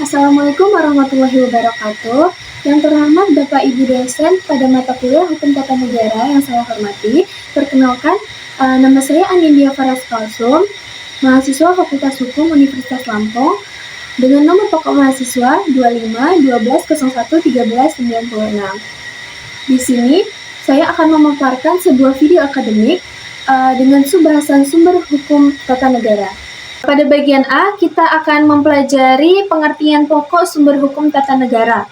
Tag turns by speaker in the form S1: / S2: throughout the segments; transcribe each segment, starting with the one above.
S1: Assalamualaikum warahmatullahi wabarakatuh. Yang terhormat Bapak Ibu dosen pada mata kuliah Hukum Tata Negara yang saya hormati, perkenalkan, nama saya Anindya Faras Kalsum, mahasiswa Fakultas Hukum Universitas Lampung, dengan nomor pokok mahasiswa 25 12 01 13 96. Di sini, saya akan memaparkan sebuah video akademik dengan subbahasan sumber hukum tata negara. Pada bagian A, kita akan mempelajari pengertian pokok sumber hukum tata negara.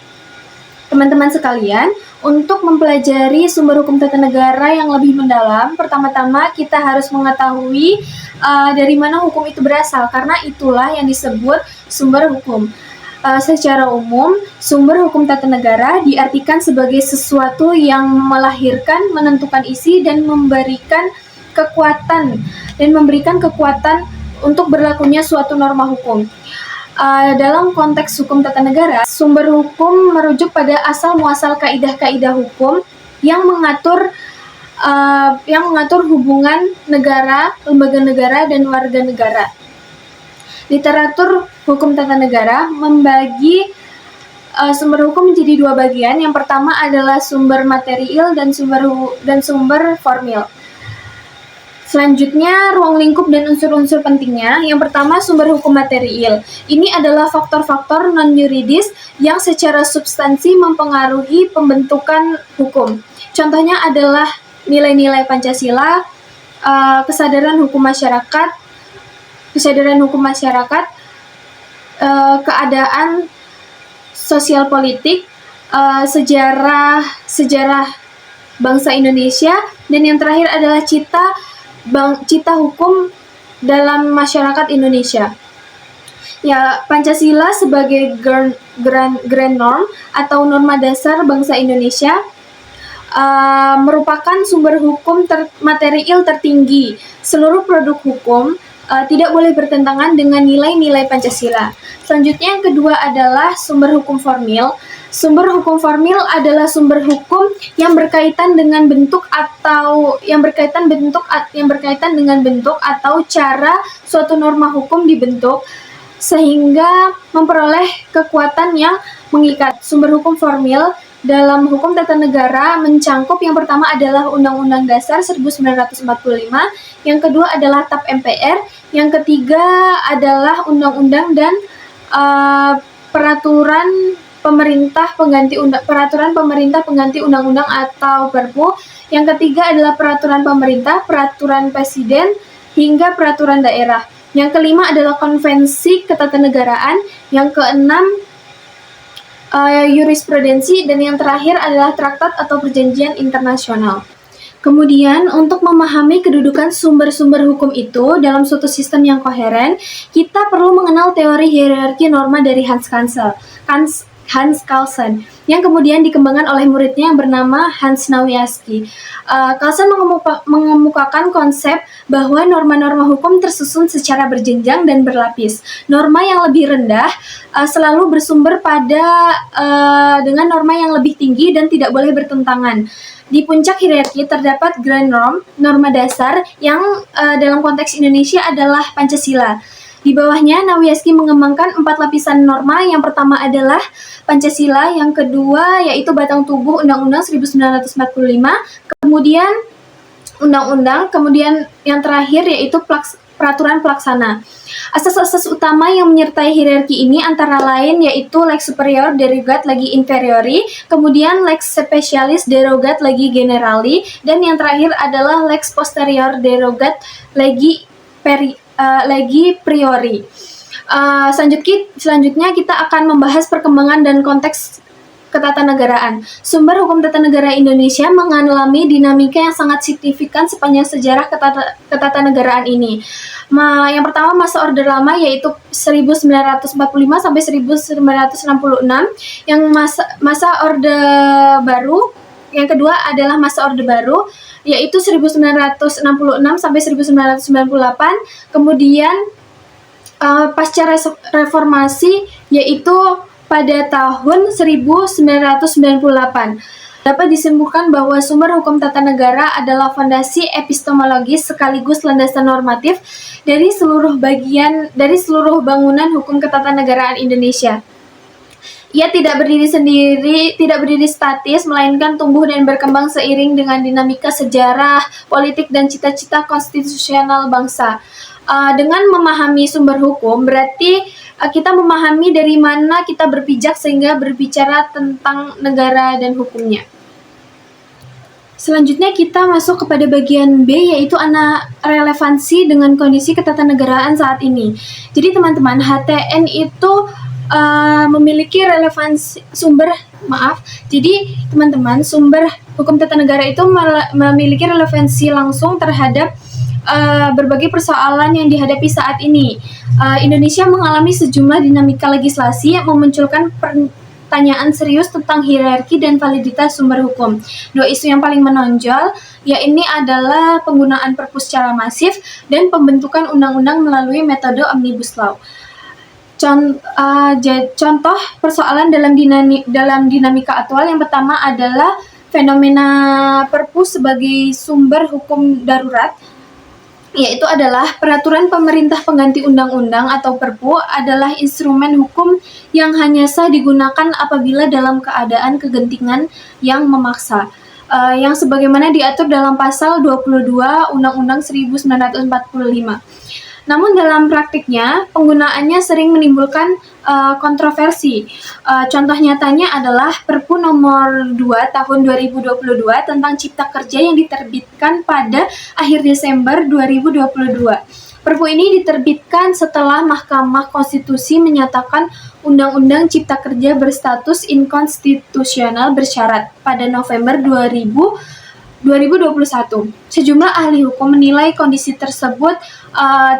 S1: Teman-teman sekalian, untuk mempelajari sumber hukum tata negara yang lebih mendalam, pertama-tama kita harus mengetahui dari mana hukum itu berasal, karena itulah yang disebut sumber hukum. Secara umum, sumber hukum tata negara diartikan sebagai sesuatu yang melahirkan, menentukan isi, dan memberikan kekuatan untuk berlakunya suatu norma hukum. Dalam konteks hukum tata negara, sumber hukum merujuk pada asal-muasal kaidah-kaidah hukum yang mengatur hubungan negara, lembaga negara, dan warga negara. Literatur hukum tata negara membagi sumber hukum menjadi dua bagian. Yang pertama adalah sumber material dan sumber formil. Selanjutnya, ruang lingkup dan unsur-unsur pentingnya. Yang pertama, sumber hukum material. Ini adalah faktor-faktor non-yuridis yang secara substansi mempengaruhi pembentukan hukum. Contohnya adalah nilai-nilai Pancasila, kesadaran hukum masyarakat, keadaan sosial politik, sejarah bangsa Indonesia, dan yang terakhir adalah cita hukum dalam masyarakat Indonesia. Ya, Pancasila sebagai grand norm atau norma dasar bangsa Indonesia merupakan sumber hukum material tertinggi. Seluruh produk hukum tidak boleh bertentangan dengan nilai-nilai Pancasila. Selanjutnya yang kedua adalah sumber hukum formil. Sumber hukum formil adalah sumber hukum yang berkaitan dengan bentuk atau cara suatu norma hukum dibentuk sehingga memperoleh kekuatan yang mengikat. Sumber hukum formil dalam hukum tata negara mencangkup yang pertama adalah Undang-Undang Dasar 1945, yang kedua adalah TAP MPR, yang ketiga adalah undang-undang dan peraturan pemerintah pengganti undang-undang atau Perpu. Yang ketiga adalah peraturan pemerintah, peraturan presiden, hingga peraturan daerah. Yang kelima adalah konvensi ketatanegaraan. Yang keenam jurisprudensi, dan yang terakhir adalah traktat atau perjanjian internasional. Kemudian, untuk memahami kedudukan sumber-sumber hukum itu dalam suatu sistem yang koheren, kita perlu mengenal teori hierarki norma dari Hans Kelsen, yang kemudian dikembangkan oleh muridnya yang bernama Hans Nawiaski. Kelsen mengemukakan konsep bahwa norma-norma hukum tersusun secara berjenjang dan berlapis. Norma yang lebih rendah selalu bersumber dengan norma yang lebih tinggi dan tidak boleh bertentangan. Di puncak hierarki terdapat grand norm, norma dasar, yang dalam konteks Indonesia adalah Pancasila. Di bawahnya, Nawiaski mengembangkan 4 lapisan norma. Yang pertama adalah Pancasila, yang kedua yaitu batang tubuh Undang-Undang 1945, kemudian Undang-Undang, kemudian yang terakhir yaitu peraturan pelaksana. Asas-asas utama yang menyertai hierarki ini antara lain yaitu lex superior derogat legi inferiori, kemudian lex specialis derogat legi generali, dan yang terakhir adalah lex posterior derogat legi priori. Selanjutnya kita akan membahas perkembangan dan konteks ketatanegaraan. Sumber hukum tata negara Indonesia mengalami dinamika yang sangat signifikan sepanjang sejarah ketatanegaraan ini. Yang pertama, masa Orde Lama yaitu 1945 sampai 1966. Yang masa Orde Baru, yang kedua adalah masa Orde Baru yaitu 1966 sampai 1998. Kemudian pasca reformasi yaitu pada tahun 1998. Dapat disimpulkan bahwa sumber hukum tata negara adalah fondasi epistemologis sekaligus landasan normatif dari seluruh bangunan hukum ketatanegaraan Indonesia. Ia tidak berdiri sendiri, tidak berdiri statis, melainkan tumbuh dan berkembang seiring dengan dinamika sejarah, politik, dan cita-cita konstitusional bangsa. Dengan memahami sumber hukum, berarti kita memahami dari mana kita berpijak sehingga berbicara tentang negara dan hukumnya. Selanjutnya kita masuk kepada bagian B, yaitu relevansi dengan kondisi ketatanegaraan saat ini. Jadi teman-teman, HTN itu memiliki relevansi jadi teman-teman, sumber hukum tata negara itu memiliki relevansi langsung terhadap berbagai persoalan yang dihadapi saat ini. Indonesia mengalami sejumlah dinamika legislasi yang memunculkan pertanyaan serius tentang hierarki dan validitas sumber hukum. Dua isu yang paling menonjol yakni adalah penggunaan Perpu secara masif dan pembentukan undang-undang melalui metode Omnibus Law. Contoh persoalan dalam dinamika aktual yang pertama adalah fenomena Perpu sebagai sumber hukum darurat, yaitu adalah peraturan pemerintah pengganti undang-undang atau Perpu adalah instrumen hukum yang hanya sah digunakan apabila dalam keadaan kegentingan yang memaksa, yang sebagaimana diatur dalam pasal 22 Undang-Undang 1945. Namun dalam praktiknya, penggunaannya sering menimbulkan kontroversi. Contoh nyatanya adalah Perpu nomor 2 tahun 2022 tentang Cipta Kerja yang diterbitkan pada akhir Desember 2022. Perpu ini diterbitkan setelah Mahkamah Konstitusi menyatakan Undang-Undang Cipta Kerja berstatus inkonstitusional bersyarat pada November 2021. Sejumlah ahli hukum menilai kondisi tersebut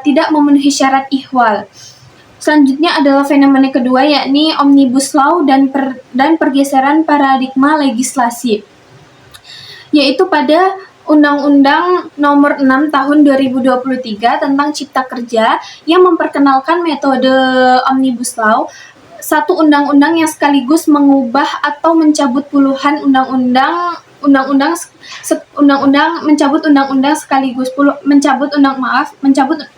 S1: tidak memenuhi syarat ihwal. Selanjutnya adalah fenomena kedua, yakni Omnibus Law dan pergeseran paradigma legislasi, yaitu pada Undang-Undang Nomor 6 Tahun 2023 tentang Cipta Kerja yang memperkenalkan metode Omnibus Law, satu undang-undang yang sekaligus mengubah atau mencabut puluhan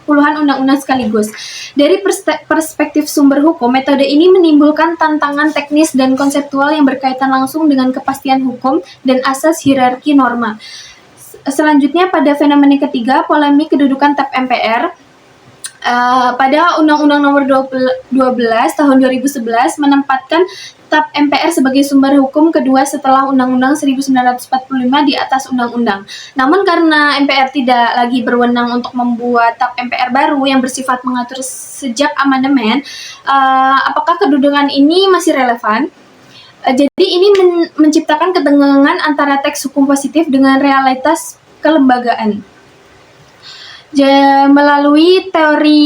S1: puluhan undang-undang sekaligus. Dari perspektif sumber hukum, metode ini menimbulkan tantangan teknis dan konseptual yang berkaitan langsung dengan kepastian hukum dan asas hierarki norma. Selanjutnya pada fenomena ketiga, polemik kedudukan TAP MPR. Pada Undang-Undang Nomor 12 Tahun 2011 menempatkan TAP MPR sebagai sumber hukum kedua setelah Undang-Undang 1945 di atas Undang-Undang. Namun karena MPR tidak lagi berwenang untuk membuat TAP MPR baru yang bersifat mengatur sejak amandemen, apakah kedudukan ini masih relevan? Jadi ini menciptakan ketegangan antara teks hukum positif dengan realitas kelembagaan. Melalui teori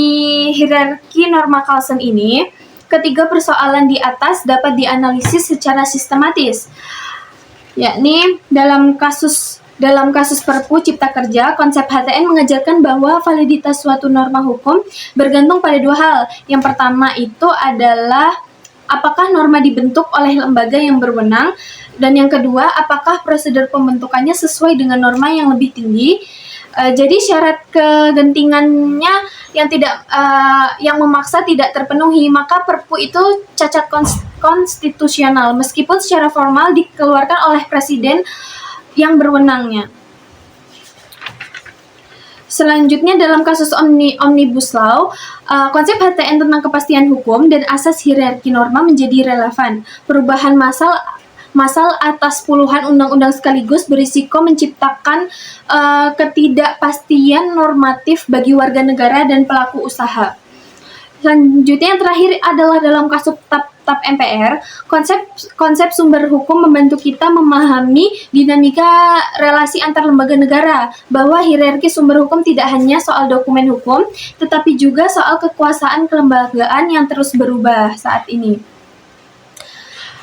S1: hierarki norma Carlson ini, ketiga persoalan di atas dapat dianalisis secara sistematis, yakni dalam kasus Perpu Cipta Kerja, konsep HTN mengajarkan bahwa validitas suatu norma hukum bergantung pada dua hal. Yang pertama itu adalah apakah norma dibentuk oleh lembaga yang berwenang, dan yang kedua, apakah prosedur pembentukannya sesuai dengan norma yang lebih tinggi. Jadi syarat kegentingannya yang memaksa tidak terpenuhi, maka Perpu itu cacat konstitusional meskipun secara formal dikeluarkan oleh presiden yang berwenangnya. Selanjutnya dalam kasus Omnibus Law, konsep HTN tentang kepastian hukum dan asas hierarki norma menjadi relevan. Perubahan masal atas puluhan undang-undang sekaligus berisiko menciptakan ketidakpastian normatif bagi warga negara dan pelaku usaha. Selanjutnya yang terakhir adalah dalam kasus TAP MPR, konsep sumber hukum membantu kita memahami dinamika relasi antar lembaga negara, bahwa hierarki sumber hukum tidak hanya soal dokumen hukum, tetapi juga soal kekuasaan kelembagaan yang terus berubah saat ini.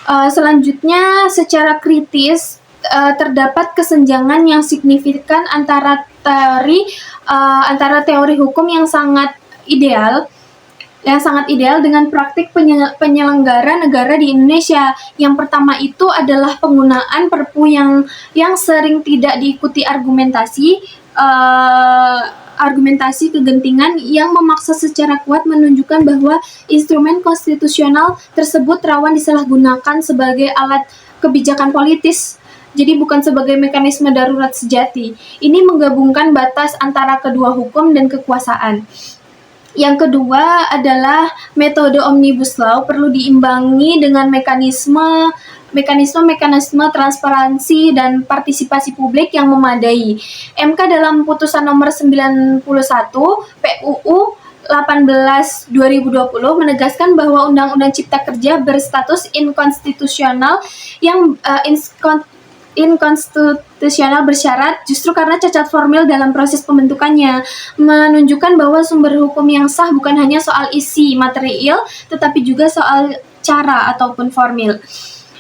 S1: Selanjutnya, secara kritis terdapat kesenjangan yang signifikan antara teori hukum yang sangat ideal dengan praktik penyelenggara negara di Indonesia. Yang pertama itu adalah penggunaan Perpu yang sering tidak diikuti argumentasi argumentasi kegentingan yang memaksa secara kuat menunjukkan bahwa instrumen konstitusional tersebut rawan disalahgunakan sebagai alat kebijakan politis. Jadi bukan sebagai mekanisme darurat sejati. Ini menggabungkan batas antara kedua hukum dan kekuasaan. Yang kedua adalah metode Omnibus Law perlu diimbangi dengan mekanisme transparansi dan partisipasi publik yang memadai. MK dalam putusan nomor 91 PUU 18 2020 menegaskan bahwa Undang-Undang Cipta Kerja berstatus inkonstitusional yang inkonstitusional bersyarat justru karena cacat formil dalam proses pembentukannya, menunjukkan bahwa sumber hukum yang sah bukan hanya soal isi material, tetapi juga soal cara ataupun formil.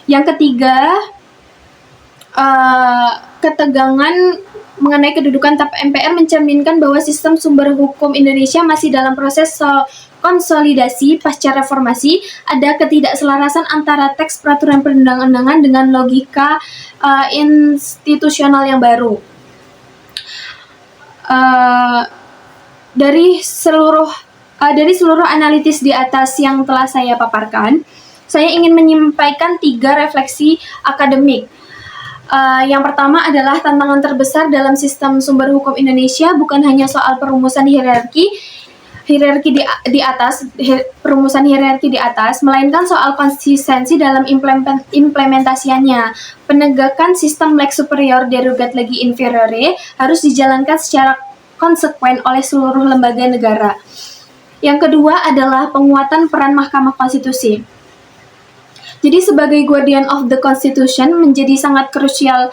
S1: Yang ketiga, ketegangan mengenai kedudukan TAP MPR mencerminkan bahwa sistem sumber hukum Indonesia masih dalam proses konsolidasi pasca reformasi. Ada ketidakselarasan antara teks peraturan perundang-undangan dengan logika institusional yang baru. Dari seluruh analitis di atas yang telah saya paparkan, saya ingin menyampaikan 3 refleksi akademik. Yang pertama adalah tantangan terbesar dalam sistem sumber hukum Indonesia bukan hanya soal perumusan hierarki di atas, melainkan soal konsistensi dalam implementasiannya. Penegakan sistem lex superior derogat legi inferiore harus dijalankan secara konsekuen oleh seluruh lembaga negara. Yang kedua adalah penguatan peran Mahkamah Konstitusi. Jadi sebagai guardian of the Constitution menjadi sangat krusial.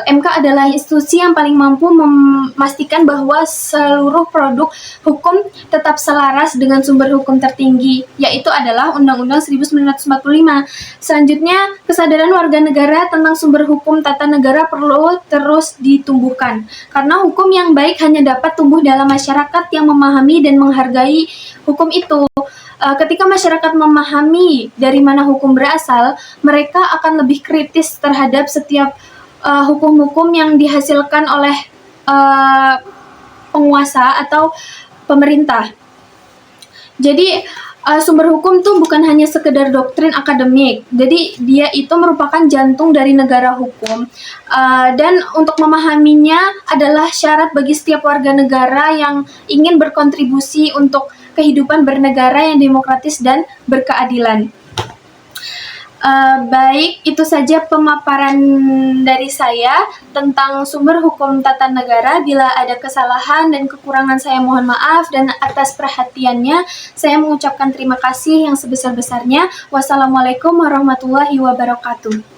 S1: MK adalah institusi yang paling mampu memastikan bahwa seluruh produk hukum tetap selaras dengan sumber hukum tertinggi, yaitu adalah Undang-Undang 1945. Selanjutnya, kesadaran warga negara tentang sumber hukum tata negara perlu terus ditumbuhkan, karena hukum yang baik hanya dapat tumbuh dalam masyarakat yang memahami dan menghargai hukum itu. Ketika masyarakat memahami dari mana hukum berasal, mereka akan lebih kritis terhadap setiap hukum-hukum yang dihasilkan oleh penguasa atau pemerintah. Jadi sumber hukum tuh bukan hanya sekedar doktrin akademik. Jadi dia itu merupakan jantung dari negara hukum. Dan untuk memahaminya adalah syarat bagi setiap warga negara yang ingin berkontribusi untuk kehidupan bernegara yang demokratis dan berkeadilan. Baik, itu saja pemaparan dari saya tentang sumber hukum tata negara. Bila ada kesalahan dan kekurangan saya mohon maaf, dan atas perhatiannya saya mengucapkan terima kasih yang sebesar-besarnya. Wassalamualaikum warahmatullahi wabarakatuh.